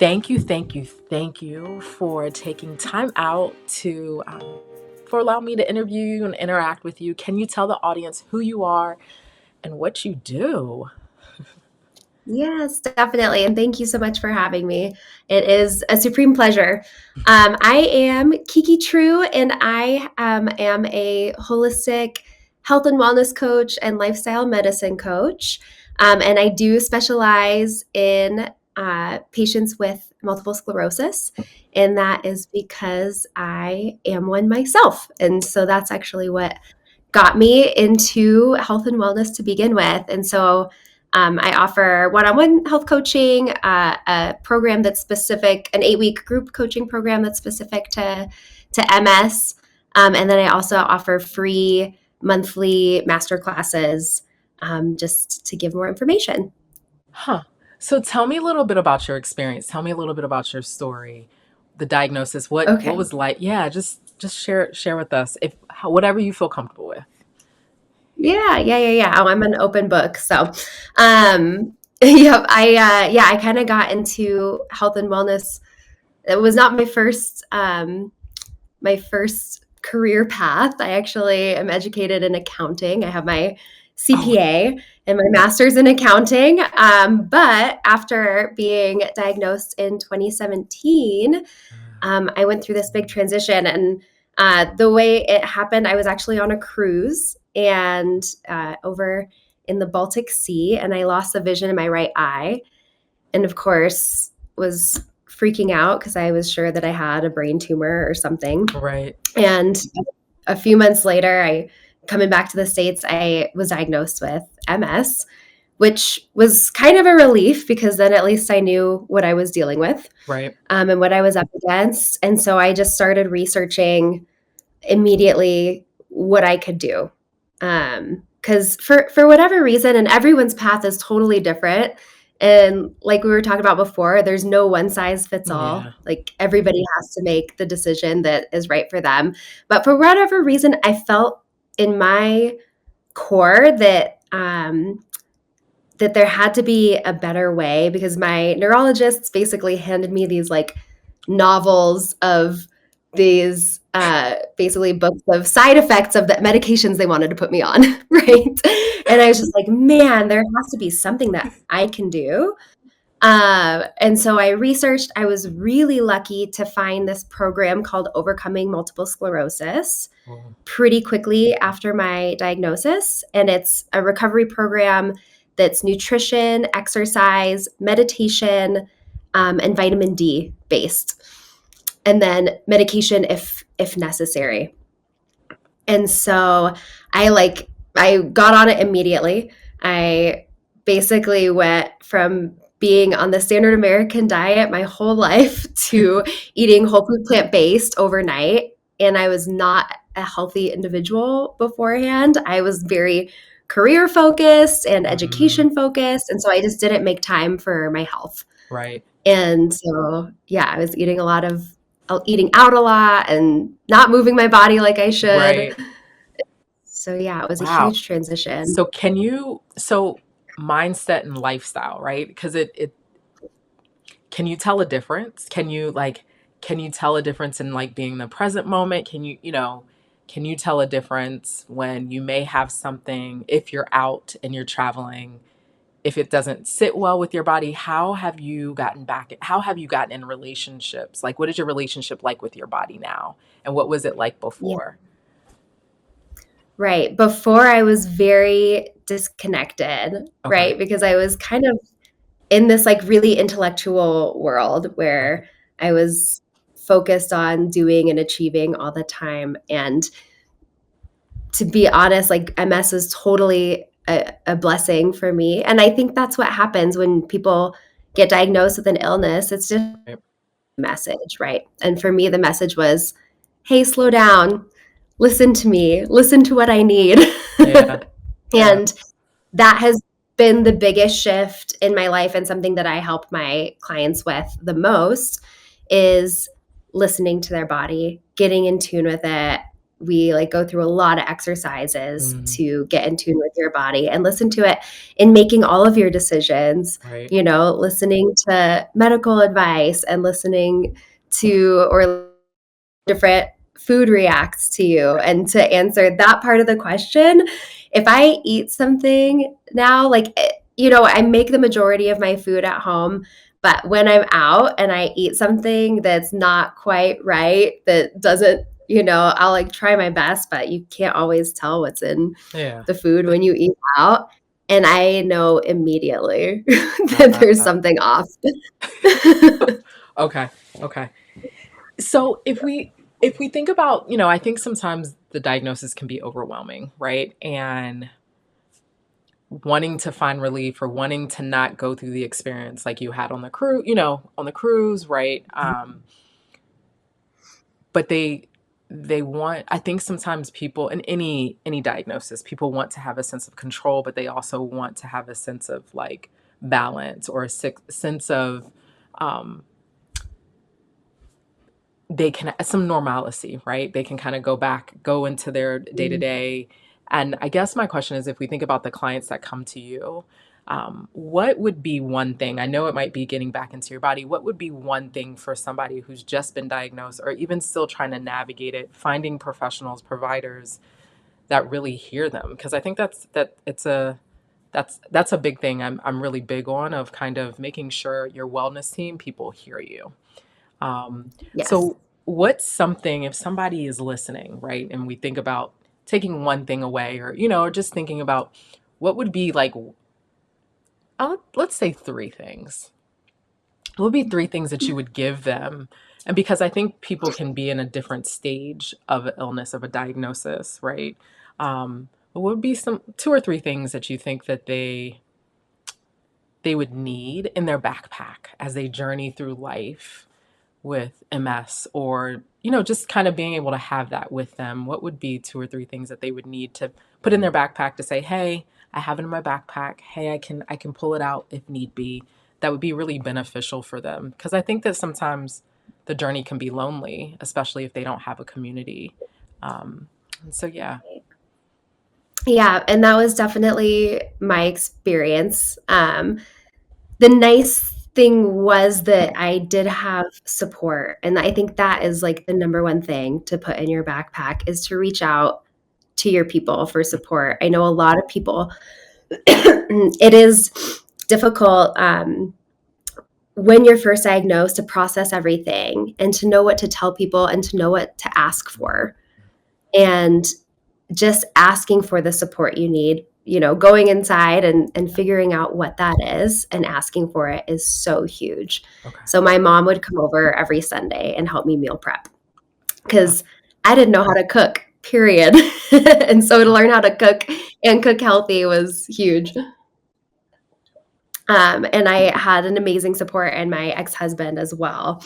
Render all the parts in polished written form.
Thank you for taking time out to for allowing me to interview you and interact with you. Can you tell the audience who you are and what you do? Yes, definitely. And thank you so much for having me. It is a supreme pleasure. I am Kiki True, and I am a holistic health and wellness coach and lifestyle medicine coach. And I do specialize in patients with multiple sclerosis. And that is because I am one myself. And so that's actually what got me into health and wellness to begin with. And so I offer one-on-one health coaching, a program that's specific, an 8-week group coaching program that's specific to MS, and then I also offer free monthly master classes, just to give more information. Huh. So tell me a little bit about your experience. Tell me a little bit about your story, the diagnosis. What Okay. was like? Yeah, just share with us if whatever you feel comfortable with. Yeah. Oh, I'm an open book. So, yeah, I kind of got into health and wellness. It was not my first career path. I actually am educated in accounting. I have my Oh, CPA and my master's in accounting. But after being diagnosed in 2017, I went through this big transition. And the way it happened, I was actually on a cruise and over in the Baltic Sea, and I lost the vision in my right eye. And of course, was freaking out because I was sure that I had a brain tumor or something. right. And a few months later, coming back to the States, I was diagnosed with MS, which was kind of a relief because then at least I knew what I was dealing with, Right. and what I was up against. And so I just started researching immediately what I could do. Because for whatever reason, and everyone's path is totally different. And like we were talking about before, there's no one size fits all. Yeah. Like everybody has to make the decision that is right for them. But for whatever reason, I felt in my core that there had to be a better way, because my neurologists basically handed me these like novels of these basically books of side effects of the medications they wanted to put me on, right? And I was just like, man, there has to be something that I can do. And so I researched. I was really lucky to find this program called Overcoming Multiple Sclerosis Oh, pretty quickly after my diagnosis. And it's a recovery program that's nutrition, exercise, meditation, and vitamin D based, and then medication if necessary. And so I got on it immediately. I basically went from being on the standard American diet my whole life to eating whole food plant based overnight. And I was not a healthy individual beforehand. I was very career focused and mm, education focused. And so I just didn't make time for my health. right. And so, yeah, I was eating out a lot and not moving my body like I should. Right. So yeah, it was a Wow. huge transition. So mindset and lifestyle, right? Because it can you tell a difference? Can you tell a difference in like being in the present moment? Can you tell a difference when you may have something if you're out and you're traveling, if it doesn't sit well with your body? How have you gotten in relationships? Like what is your relationship like with your body now? And what was it like Yeah, before? right. Before I was very disconnected, Okay. right? Because I was kind of in this like really intellectual world Okay. where I was focused on doing and achieving all the time. And to be honest, like MS is totally a blessing for me. And I think that's what happens when people get diagnosed with an illness. It's just Right. a message, right? And for me, the message was, hey, slow down, listen to me, listen to what I need. Yeah. Yeah. And that has been the biggest shift in my life, and something that I help my clients with the most is listening to their body, getting in tune with it, we like go through a lot of exercises Mm, to get in tune with your body and listen to it in making all of your decisions, right. you know, listening to medical advice and listening to or different food reacts to you. And to answer that part of the question, if I eat something now, like, you know, I make the majority of my food at home, but when I'm out and I eat something that's not quite right, that doesn't, you know, I'll like try my best, but you can't always tell what's in Yeah. the food when you eat out. And I know immediately that there's Uh, something off. okay. Okay. So if we think about, I think sometimes the diagnosis can be overwhelming, right? And wanting to find relief or wanting to not go through the experience like you had on the cruise, on the cruise, right? But they want, I think sometimes people in any diagnosis, people want to have a sense of control, but they also want to have a sense of like balance or a sense of um they can some normalcy, right? They can kind of go into their day to Mm, day. And I guess my question is, if we think about the clients that come to you, what would be one thing? I know it might be getting back into your body. What would be one thing for somebody who's just been diagnosed, or even still trying to navigate it, finding professionals, providers that really hear them? Because I think that's a big thing. I'm really big on of kind of making sure your wellness team people hear you. yes. So what's something if somebody is listening, right? And we think about taking one thing away or, or just thinking about what would be like, let's say three things. What would be three things that you would give them? And because I think people can be in a different stage of an illness, of a diagnosis, right? What would be some two or three things that you think that they would need in their backpack as they journey through life with MS or, just kind of being able to have that with them? What would be two or three things that they would need to put in their backpack to say, "Hey, I have it in my backpack. Hey, I can pull it out if need be." That would be really beneficial for them because I think that sometimes the journey can be lonely, especially if they don't have a community. And so yeah. Yeah, and that was definitely my experience. The nice thing was that I did have support, and I think that is, like, the number one thing to put in your backpack is to reach out to your people for support. I know a lot of people it is difficult, when you're first diagnosed to process everything and to know what to tell people and to know what to ask for, and just asking for the support you need, you know, going inside and figuring out what that is and asking for it is so huge. Okay. So my mom would come over every Sunday and help me meal prep Oh, because I didn't know how to cook, period. And so to learn how to cook and cook healthy was huge. And I had an amazing support and my ex-husband as well.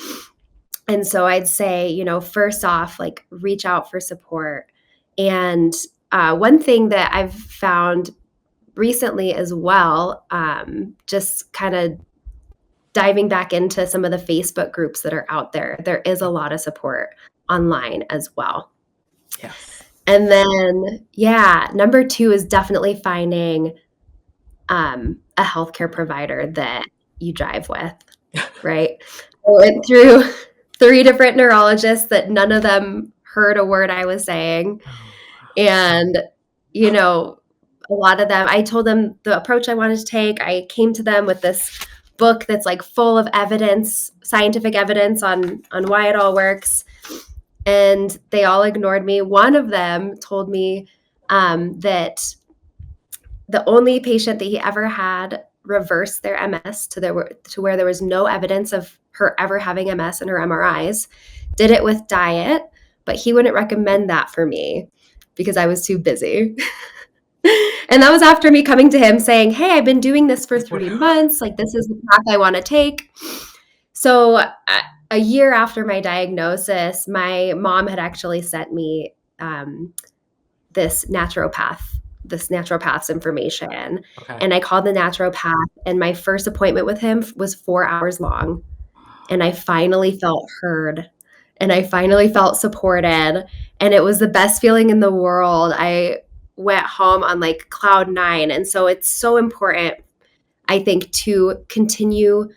And so I'd say, you know, first off, like reach out for support. And one thing that I've found recently as well, just kind of diving back into some of the Facebook groups that are out there, there is a lot of support online as well. yes. And then, yeah, number two is definitely finding a healthcare provider that you drive with, right? I went through 3 different neurologists that none of them heard a word I was saying, Oh, and, you know, a lot of them I told them the approach I wanted to take. I came to them with this book that's, like, full of evidence, scientific evidence on why it all works, and they all ignored me. One of them told me, that the only patient that he ever had reverse their MS to where there was no evidence of her ever having MS in her MRIs, did it with diet, but he wouldn't recommend that for me because I was too busy. And that was after me coming to him saying, "Hey, I've been doing this for that's what 3 months, like, this is the path I wanna take." So, a year after my diagnosis, my mom had actually sent me, this naturopath this naturopath's information, okay. and I called the naturopath, and my first appointment with him was 4 hours long, and I finally felt heard, and I finally felt supported, and it was the best feeling in the world. I went home on like cloud 9, and so it's so important, I think, to continue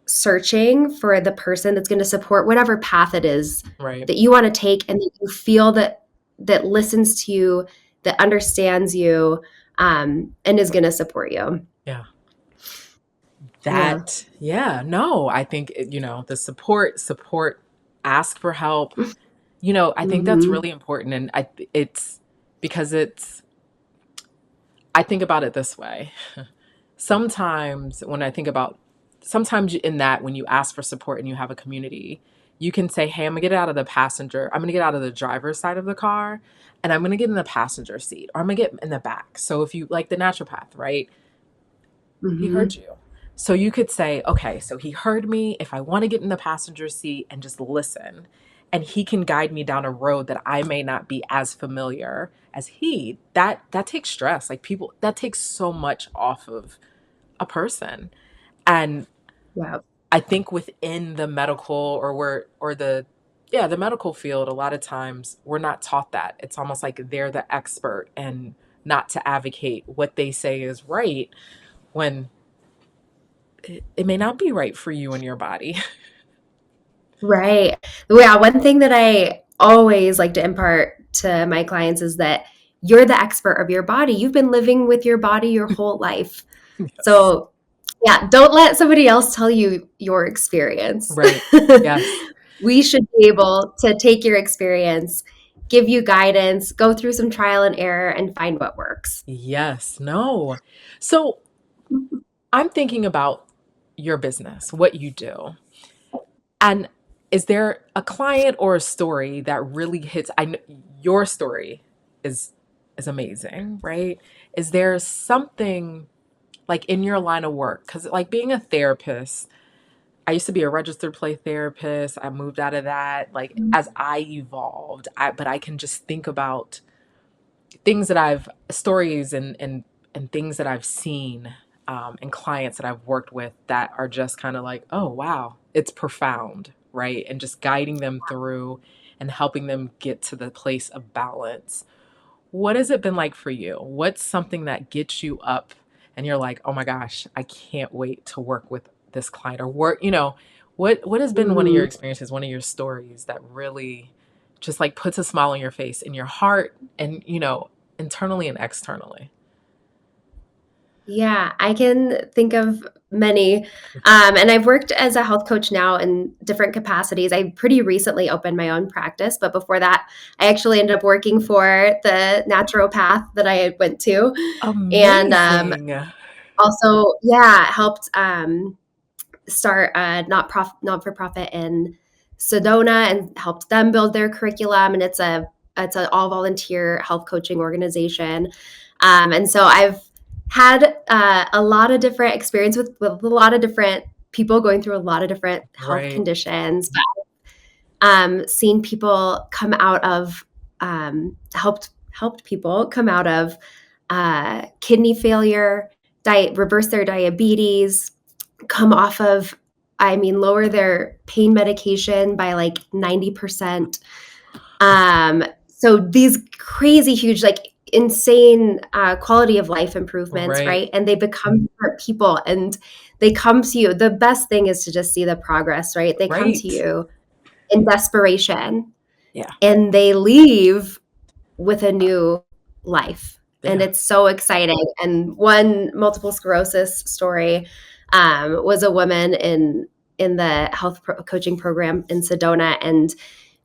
searching for the person that's going to support whatever path it is Right. that you want to take, and that you feel that listens to you, that understands you, and is going to support you. Yeah. Yeah. Yeah, no, I think, the support, ask for help. I think that's Hmm. really important. And it's because I think about it this way. Sometimes when I think about, sometimes in that, when you ask for support and you have a community, you can say, hey, I'm going to get out of the driver's side of the car and I'm going to get in the passenger seat, or I'm going to get in the back. So if you like the naturopath, right? He heard Hmm. you. So you could say, okay, so he heard me. If I want to get in the passenger seat and just listen, and he can guide me down a road that I may not be as familiar as that takes stress. Like people, that takes so much off of a person. And Yeah. I think within the medical or the yeah, the medical field, a lot of times we're not taught that. It's almost like they're the expert and not to advocate what they say is right when it may not be right for you and your body. Right. Yeah. One thing that I always like to impart to my clients is that you're the expert of your body. You've been living with your body your whole life. Yes. So, yeah, don't let somebody else tell you your experience. Right. Yes. We should be able to take your experience, give you guidance, go through some trial and error, and find what works. Yes. No. So I'm thinking about your business, what you do. And is there a client or a story that really hits? I know your story is is amazing, right? Is there something like in your line of work? Because like being a therapist, I used to be a registered play therapist. I moved out of that. Like as I evolved, but I can just think about things that I've stories and things that I've seen, and clients that I've worked with that are just kind of like, oh wow, it's profound, right? And just guiding them through and helping them get to the place of balance. What has it been like for you? What's something that gets you up and you're like, oh my gosh, I can't wait to work with this client or work, what has been one of your Mhm. experiences, one of your stories that really just like puts a smile on your face, in your heart, and internally and externally? Yeah, I can think of many. And I've worked as a health coach now in different capacities. I pretty recently opened my own practice, but before that, I actually ended up working for the naturopath that I went to, and Amazing. also, yeah, helped start a not for profit in Sedona and helped them build their curriculum. And it's an all volunteer health coaching organization. And so I've had a lot of different experience with a lot of different people going through a lot of different health Right. conditions. Seeing people come out of helped people come out of kidney failure, reverse their diabetes, come off of, I mean, lower their pain medication by like 90%. So these crazy, huge, like insane quality of life improvements, Right. right? And they become different people and they come to you. The best thing is to just see the progress, right? They come to Right. you in desperation Yeah. and they leave with a new life. And Yeah. it's so exciting. And one multiple sclerosis story was a woman in the coaching program in Sedona, and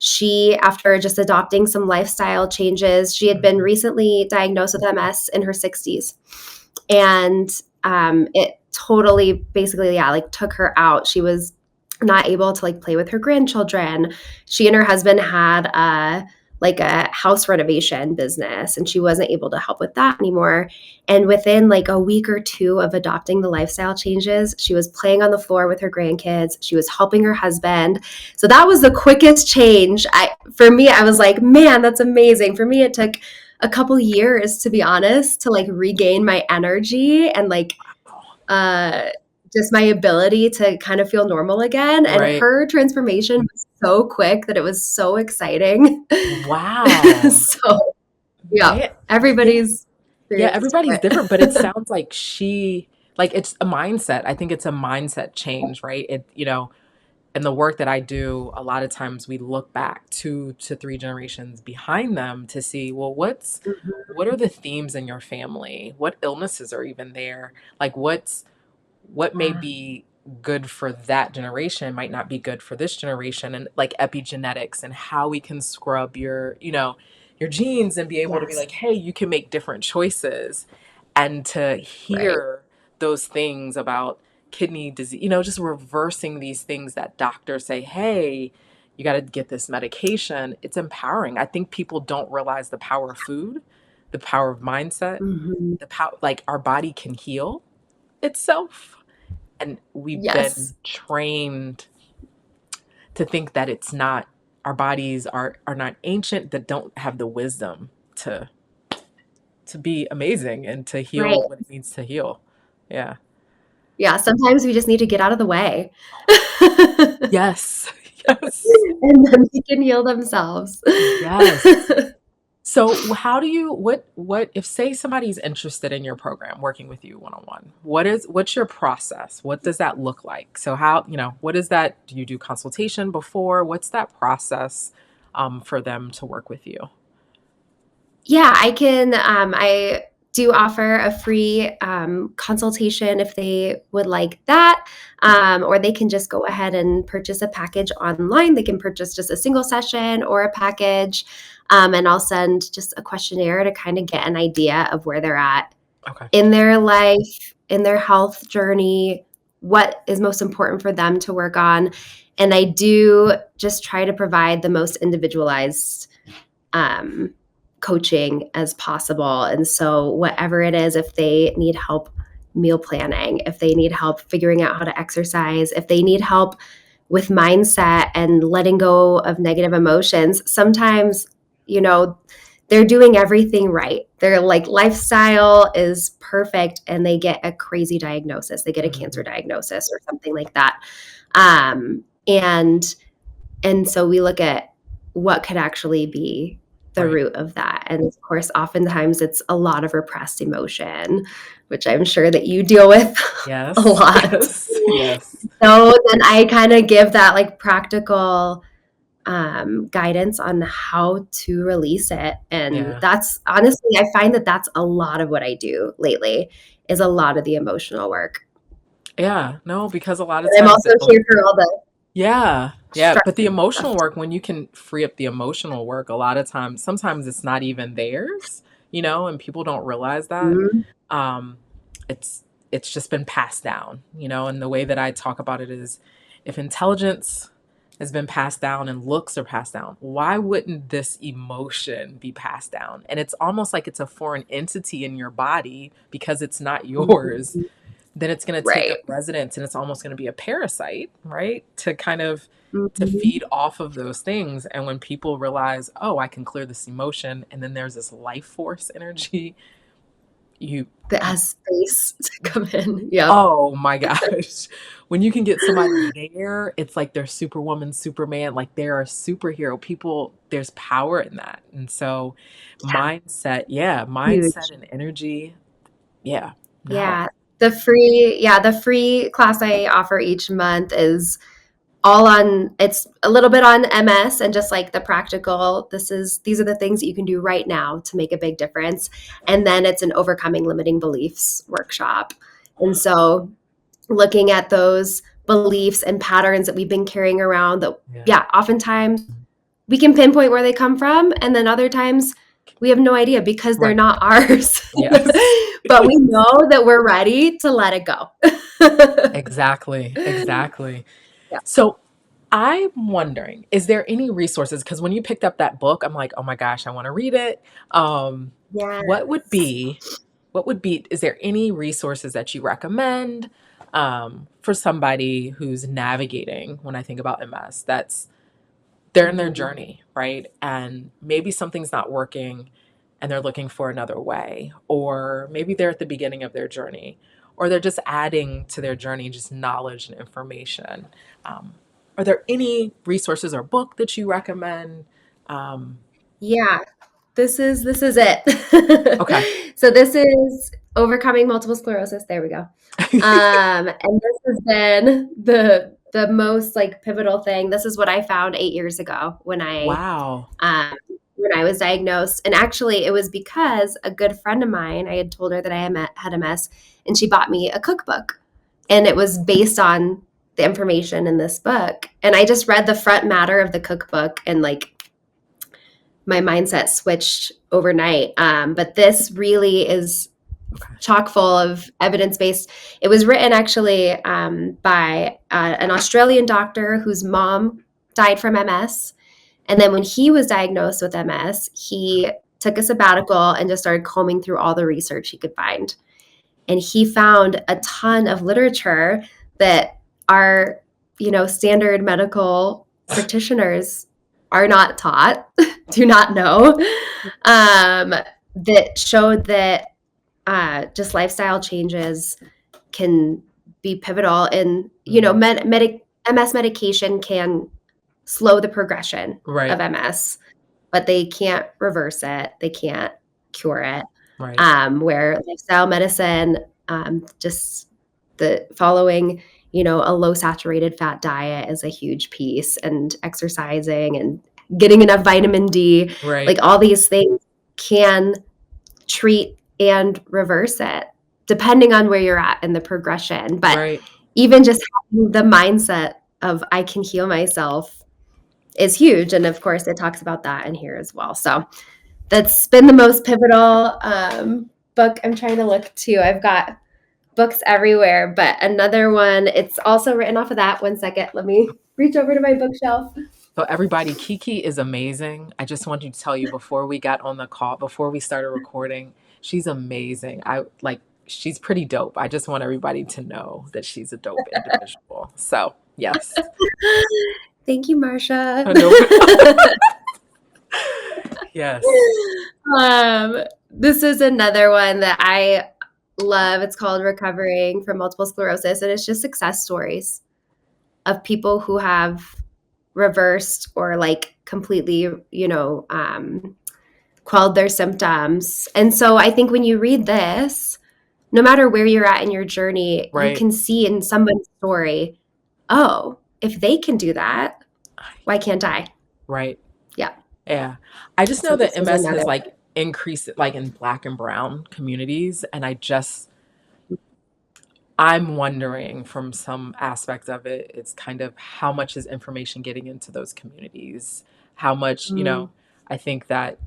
she, after just adopting some lifestyle changes, she had been Mhm. recently diagnosed with MS in her 60s, and it totally, basically, yeah, like took her out. She was not able to like play with her grandchildren. She and her husband had like a house renovation business, and she wasn't able to help with that anymore. And within like a week or two of adopting the lifestyle changes, she was playing on the floor with her grandkids. She was helping her husband. So that was the quickest change. For me, I was like, man, that's amazing. For me, it took a couple years, to be honest, to like regain my energy and like uh just my ability to kind of feel normal again. And Right. her transformation was so quick that it was so exciting. Wow. So, yeah, Man, yeah. everybody's Yeah, experience is everybody's different, but it different. sounds like like it's a mindset. I think it's a mindset change, right? In the work that I do, a lot of times we look back 2 to 3 generations behind them to see, well, Mhm. what are the themes in your family? What illnesses are even there? Like what may Yeah. be good for that generation might not be good for this generation, and like epigenetics and how we can scrub your genes and be able to be Yes. like, hey, you can make different choices, and to Right. hear those things about kidney disease, just reversing these things that doctors say, hey, you got to get this medication. It's empowering. I think people don't realize the power of food, the power of mindset, Mhm. the power, like our body can heal itself, and we've been Yes. trained to think that it's not, our bodies are not ancient, that don't have the wisdom to be amazing and to Right. heal what it needs to heal. Yeah. Yeah, sometimes we just need to get out of the way. Yes. Yes. And then they can heal themselves. Yes. So how do you what if, say, somebody's interested in your program working with you one on one? What's your process? What does that look like? So how, what is that? Do you do consultation before? What's that process for them to work with you? Yeah, I do offer a free consultation if they would like that. Or they can just go ahead and purchase a package online. They can purchase just a single session or a package. And I'll send just a questionnaire to kind of get an idea of where they're at Okay. in their life, in their health journey, what is most important for them to work on. And I do just try to provide the most individualized um, coaching as possible. And so, whatever it is, if they need help meal planning, if they need help figuring out how to exercise, if they need help with mindset and letting go of negative emotions, sometimes, you know, they're doing everything right. Their like lifestyle is perfect and they get a crazy diagnosis. They get a cancer Mhm. diagnosis or something like that. Um, and and so we look at what could actually be the Right. root of that. And of course, oftentimes it's a lot of repressed emotion, which I'm sure that you deal with a Yes. lot. Yes. Yes. So then I kind of give that like practical guidance on how to release it. And Yeah. that's honestly, I find that that's a lot of what I do lately is a lot of the emotional work. Yeah. No, because a lot of And I'm times also here for all the yeah. Yeah, stress but the emotional stuff. work, when you can free up the emotional work, a lot of times, sometimes it's not even theirs, and people don't realize that. Mhm. Um, it's it's just been passed down, and the way that I talk about it is, if intelligence has been passed down and looks are passed down, why wouldn't this emotion be passed down? And it's almost like it's a foreign entity in your body because it's not yours. Mhm. Then it's going to take up Right. residence, and it's almost going to be a parasite, right? To Mhm. feed off of those things. And when people realize, oh, I can clear this emotion, and then there's this life force energy, you, That has space to come in. Yep. oh my gosh. When you can get somebody there, it's like they're Superwoman, Superman, like they're a superhero. People, there's power in that. And so Yeah, mindset huge. and energy, yeah, no. Yeah. The free class I offer each month is all on it's a little bit on MS and just like the practical, these are the things that you can do right now to make a big difference. And then it's an overcoming limiting beliefs workshop. And so looking at those beliefs and patterns that we've been carrying around that, Yeah. yeah, oftentimes we can pinpoint where they come from, and then other times we have no idea because they're Right. not ours. Yes. But we know that we're ready to let it go. Exactly, exactly. Yeah. So I'm wondering, is there any resources? Because when you picked up that book, I'm like, oh my gosh, I want to read it. Um, what would Yes. be, is there any resources that you recommend for somebody who's navigating, when I think about MS, they're in their Mhm. journey, right? And maybe something's not working and they're looking for another way. Or maybe they're at the beginning of their journey, or they're just adding to their journey, just knowledge and information. Um, Are there any resources or book that you recommend? Um, Yeah, this is it. okay. So this is Overcoming Multiple Sclerosis. There we go. And this has been the most like pivotal thing. This is what I found 8 years ago Wow. when I was diagnosed. And actually, it was because a good friend of mine, I had told her that had MS, and she bought me a cookbook, and it was based on the information in this book. And I just read the front matter of the cookbook, and like my mindset switched overnight. But this really is Okay. chock full of evidence based. It was written actually by an Australian doctor whose mom died from MS. And then when he was diagnosed with MS, he took a sabbatical and just started combing through all the research he could find. And he found a ton of literature that our, standard medical practitioners are not taught, do not know, that showed that just lifestyle changes can be pivotal in, Mm, MS medication can slow the progression of right. MS, but they can't reverse it. They can't cure it. Right. Where lifestyle medicine, just the following, a low saturated fat diet is a huge piece, and exercising and getting enough vitamin D, like Right. all these things can treat and reverse it depending on where you're at in the progression. But Right. even just having the mindset of I can heal myself is huge. And of course, it talks about that in here as well. So that's been the most pivotal book. I'm trying to look too. I've got books everywhere, but another one, it's also written off of that. One second. Let me reach over to my bookshelf. So everybody, Kiki is amazing. I just wanted to tell you before we got on the call, before we started recording, she's amazing. I like she's pretty dope. I just want everybody to know that she's a dope individual. So, yes. Thank you, Marsha. Oh, no. Yes. This is another one that I love. It's called Recovering from Multiple Sclerosis, and it's just success stories of people who have reversed or like completely, quelled their symptoms. And so I think when you read this, no matter where you're at in your journey, you Right. can see in somebody's story, oh, if they can do that, why can't I? Right. Yeah. Yeah. I just know So that this was MS another. has like increased like in black and brown communities. And I'm wondering from some aspects of it, it's kind of how much is information getting into those communities? How much, Mm, I think that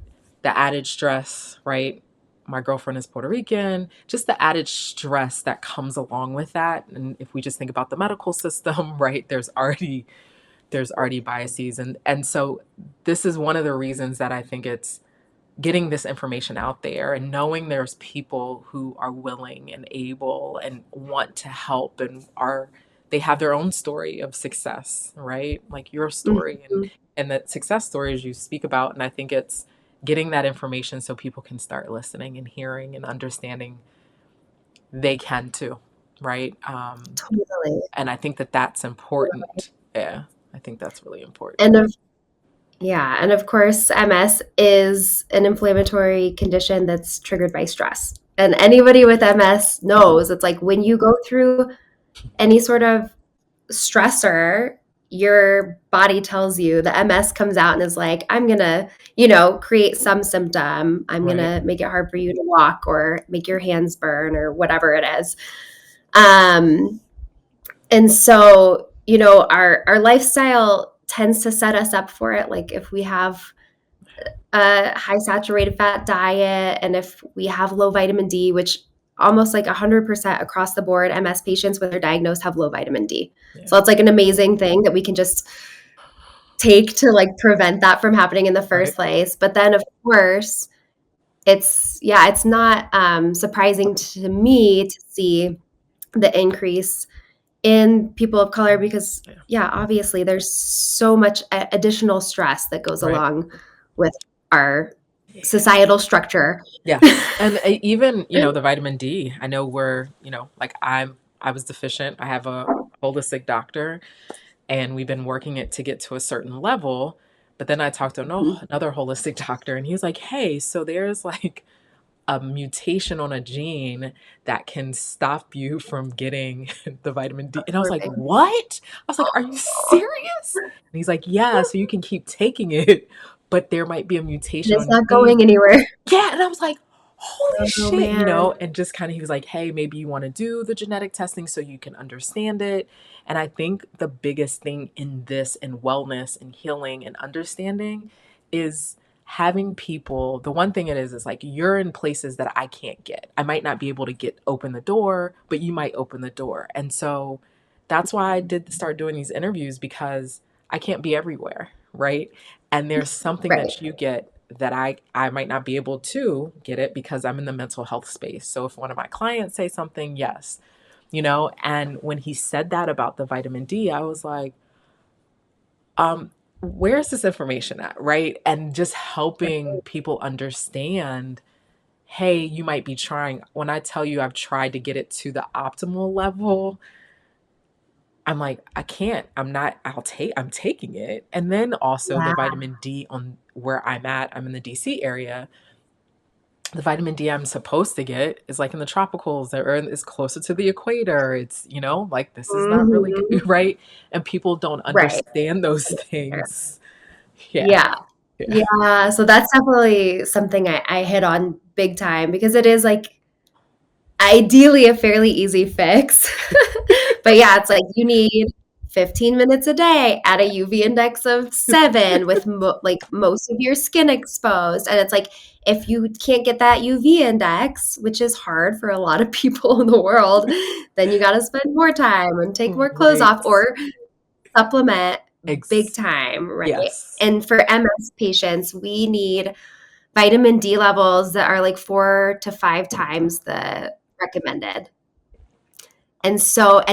the added stress, right? My girlfriend is Puerto Rican, just the added stress that comes along with that. And if we just think about the medical system, right, there's already biases. And so this is one of the reasons that I think it's getting this information out there and knowing there's people who are willing and able and want to help and they have their own story of success, right? Like your story and mhm. the success stories you speak about. And I think it's getting that information so people can start listening and hearing and understanding they can too, right? Totally. And I think that that's important. Yeah, I think that's really important. And of Yeah, and of course, MS is an inflammatory condition that's triggered by stress. And anybody with MS knows it's like when you go through any sort of stressor, your body tells you the MS comes out and is like, I'm gonna, create some symptom. I'm Right. gonna make it hard for you to walk or make your hands burn or whatever it is. Um, and so, our lifestyle tends to set us up for it. Like if we have a high saturated fat diet and if we have low vitamin D, which almost like 100% across the board, MS patients when they're diagnosed have low vitamin D. Yeah. So it's like an amazing thing that we can just take to like prevent that from happening in the Right. first place. But then of course, it's not surprising to me to see the increase in people of color because Yeah. yeah, obviously there's so much additional stress that goes Right. along with our Yeah. societal structure. Yeah. And even, the vitamin D, I know I was deficient. I have a holistic doctor and we've been working it to get to a certain level. But then I talked to Mhm. another holistic doctor, and he was like, hey, so there's like a mutation on a gene that can stop you from getting the vitamin D. And I was Poor like, baby. what? I was like, are you serious? And he's like, yeah, so you can keep taking it, but there might be a And mutation it's on not your going gene. anywhere. Yeah, and I was like, "Holy Oh, shit," man. and just kinda he was like, "Hey, maybe you wanna do the genetic testing so you can understand it." And I think the biggest thing in this, in wellness and healing and understanding is having people the one thing it is like, you're in places that I can't get. I might not be able to get open the door, but you might open the door. And so, that's why I did start doing these interviews because I can't be everywhere, right? And there's something Right. that you get that I might not be able to get it because I'm in the mental health space. So if one of my clients say something, yes, and when he said that about the vitamin D, I was like, where's this information at, right? And just helping people understand, hey, you might be trying. When I tell you I've tried to get it to the optimal level, I'm like, I can't. I'm taking it. And then also the Yeah. vitamin D on where I'm at, I'm in the DC area. The vitamin D I'm supposed to get is like in the tropicals or is closer to the equator. It's, like this is not really Mhm. good, right? And people don't Right. understand those things. Yeah. Yeah. Yeah. Yeah, so that's definitely something I hit on big time because it is, like, ideally a fairly easy fix. But, yeah, it's like you need 15 minutes a day at a UV index of 7 with most of your skin exposed, and it's like, if you can't get that UV index, which is hard for a lot of people in the world, then you gotta spend more time and take more clothes Right. off or supplement big Ex time, right? yes. And for MS patients, we need vitamin D levels that are like 4 to 5 times the recommended. And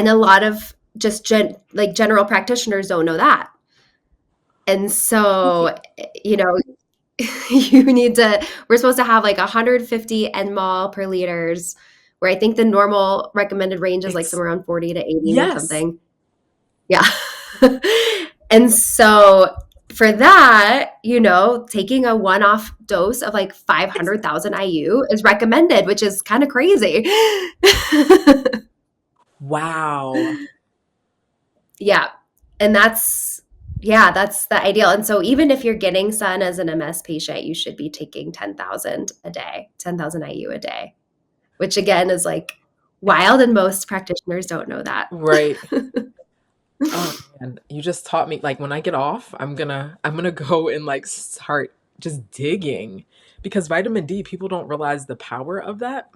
a lot of just general practitioners don't know that. And so, you know, you need to we're supposed to have like 150 nmol per liters, where I think the normal recommended range is like Ex somewhere around 40 to 80 or yes. something. Yeah. And so for that, taking a one-off dose of like Ex 500,000 IU is recommended, which is kind of crazy. wow. Yeah. And that's the ideal. And so even if you're getting sun as an MS patient, you should be taking 10,000 a day, 10,000 IU a day, which again is like Ex wild and most practitioners don't know that. right. Oh man, you just taught me like when I get off, I'm gonna go and like start just digging because vitamin D, people don't realize the power of that.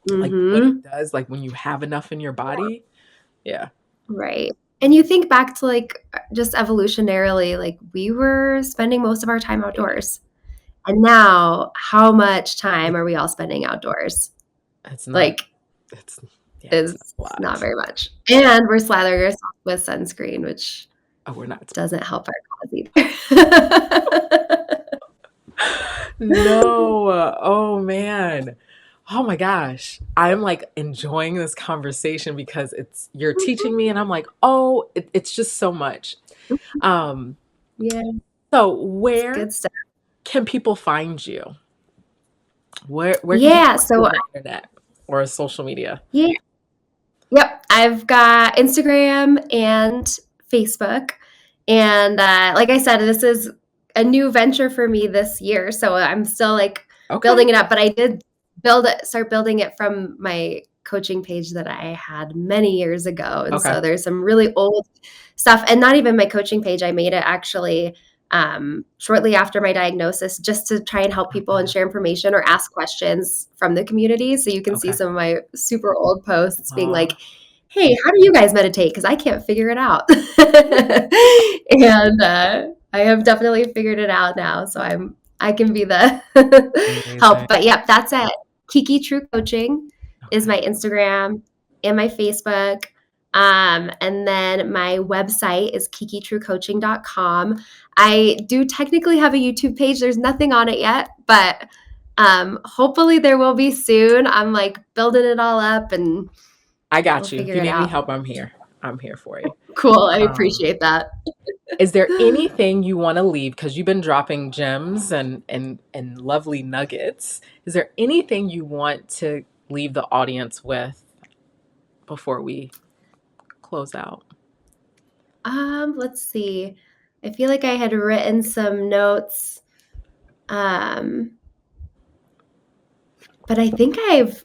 Like what it Mhm. does, like when you have enough in your body. Yeah. Right. And you think back to like just evolutionarily, like we were spending most of our time Yeah. outdoors. And now, how much time are we all spending outdoors? It's not Like, it's yeah, it's not is a not lot. very much. And we're slathering ourselves with sunscreen, which Oh, we're not. doesn't help our cause either. No. Oh man. Oh my gosh. I'm like enjoying this conversation because you're teaching me and I'm like, "Oh, it's just so much." Um Yeah, so it's where good stuff. can people find you? Where can people Yeah, find you so on the internet or social media? yeah. Yep, I've got Instagram and Facebook, and, like I said, this is a new venture for me this year, so I'm still, like, Okay. building it up, but I did start building it from my coaching page that I had many years ago, and Okay. so there's some really old stuff and not even my coaching page, I made it actually, shortly after my diagnosis just to try and help people and Okay. share information or ask questions from the community, so you can see Okay. some of my super old posts being Aw. like, "Hey, how do you guys meditate? Because I can't figure it out." And, I have definitely figured it out now, so I can be the help. Amazing. But, yep, that's it. Kiki True Coaching is Okay. my Instagram and my Facebook. And then my website is kikitruecoaching.com. I do technically have a YouTube page. There's nothing on it yet, but hopefully there will be soon. I'm like building it all up and I we'll got you. If figure you it need any out. help, I'm here. I'm here for you. Cool. I Um, appreciate that. is there anything you want to leave? Because you've been dropping gems and lovely nuggets. Is there anything you want to leave the audience with before we close out? Let's see. I feel like I had written some notes, um, but I think I've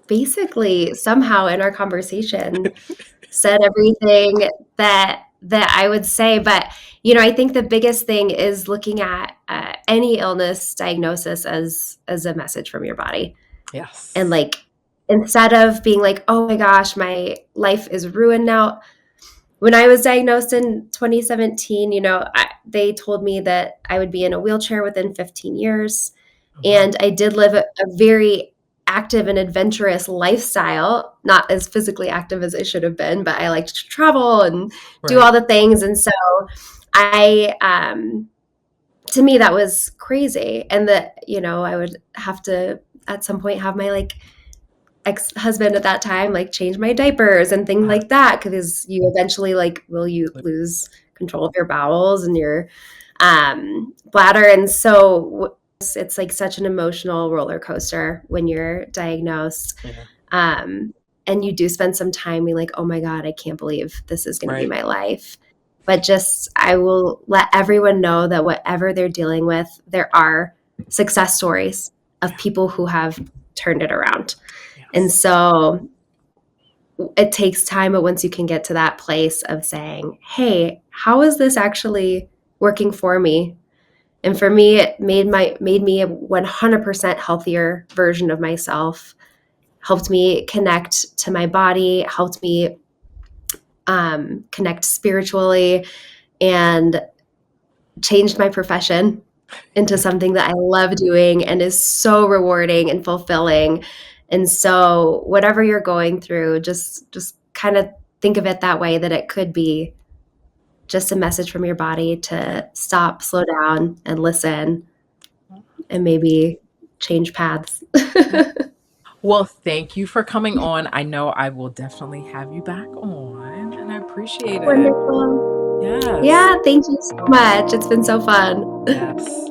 basically somehow in our conversation said everything that I would say. But I think the biggest thing is looking at any illness diagnosis as a message from your body, and Yes. like instead of being like, oh my gosh, my life is ruined now. When I was diagnosed in 2017, they told me that I would be in a wheelchair within 15 years. Oh, wow. And I did live a very active and adventurous lifestyle, not as physically active as I should have been, but I liked to travel and do Right. all the things. And so to me, that was crazy. And that, I would have to at some point have my ex-husband at that time change my diapers and things Uh, like that, because you eventually will you lose control of your bowels and your bladder. And so it's such an emotional roller coaster when you're diagnosed. yeah. um, and you do spend some time being like, oh my god, I can't believe this is going to be Right. my life. But just, I will let everyone know that whatever they're dealing with, there are success stories of Yeah. people who have turned it around. And Yes. so it takes time, but once you can get to that place of saying, hey, how is this actually working for me? And for me, it made me a 100% healthier version of myself, helped me connect to my body, helped me connect spiritually, and changed my profession into Yeah. something that I love doing and is so rewarding and fulfilling. And so whatever you're going through, just kind of think of it that way, that it could be just a message from your body Yeah. to stop, slow down, and listen, and maybe change paths. Well, thank you for coming on. I know I will definitely have you back on, and I appreciate it. Wonderful. Yes. Yeah, thank you so much. It's been so fun. Yes.